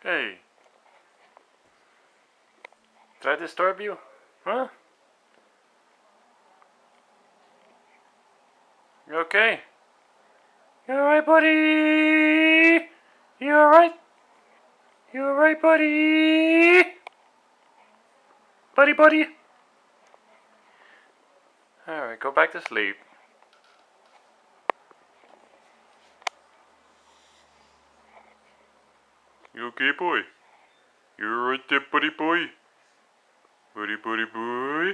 Hey. Did I disturb you? Huh? You okay? You alright, buddy? You alright? You alright, buddy? Buddy? Alright, go back to sleep. You okay, boy? You alright there, buddy boy? Buddy boy?